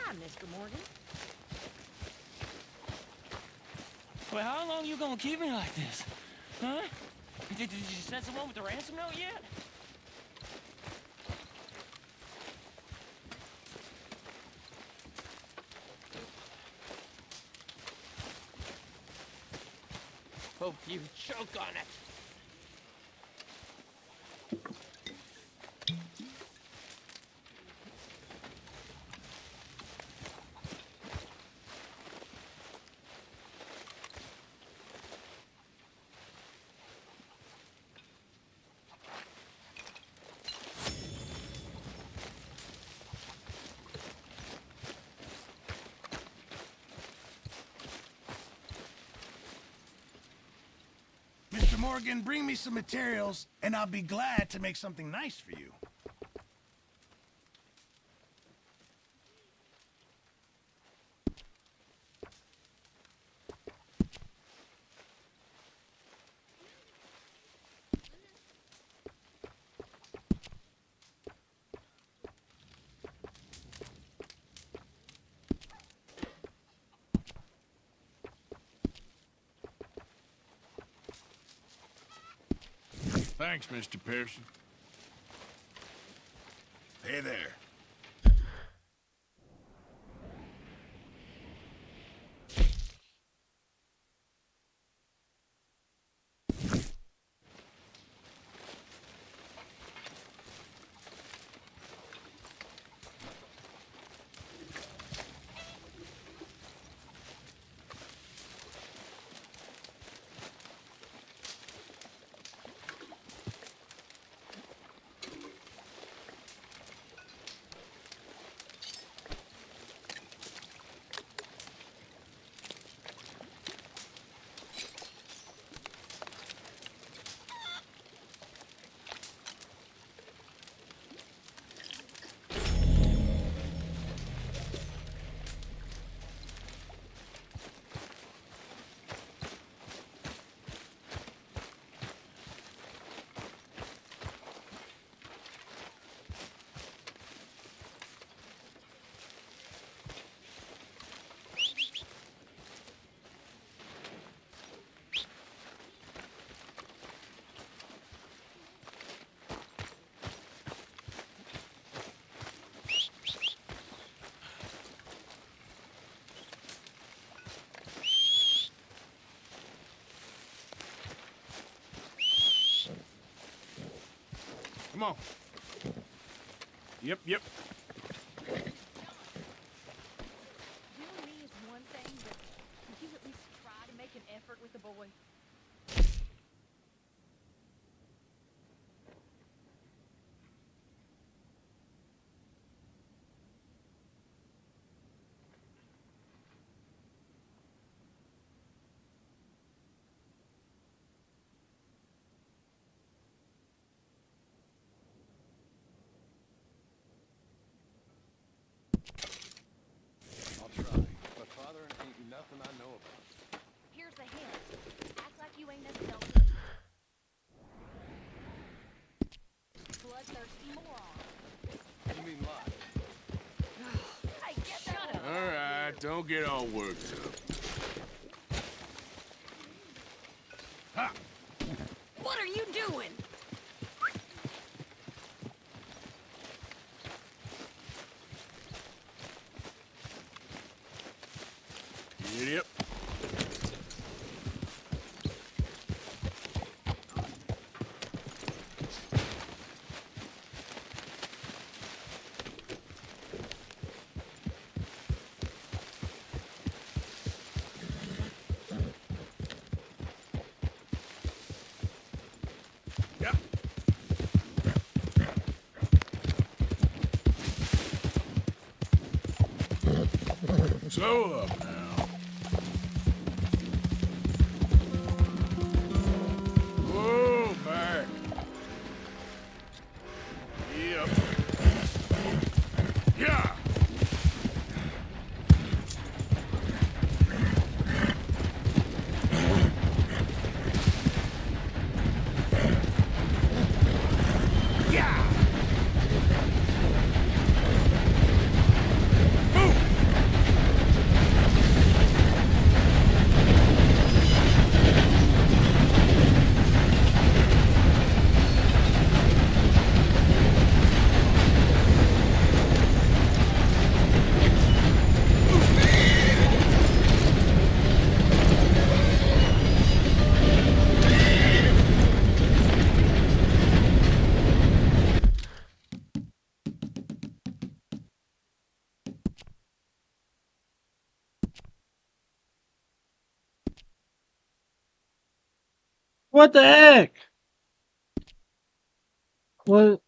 Hi, Mr. Morgan. Well, how long you gonna keep me like this? Huh? Did you send someone with the ransom note yet? Hope you choke on it. Mr. Morgan, bring me some materials, and I'll be glad to make something nice for you. Thanks, Mr. Pearson. Hey there. Come on. Yep. You and me is one thing, but could you at least try to make an effort with the boy? I'll try. But father ain't nothing I know about. Here's a hint. Act like you ain't nothing else. Bloodthirsty moron. You mean lie? Hey, get that up. All right, don't get all worked up. Ha! What are you doing? Yep. Yep. Slow up now. Whoa, back. Yep. Yeah. Yeah. What the heck? What?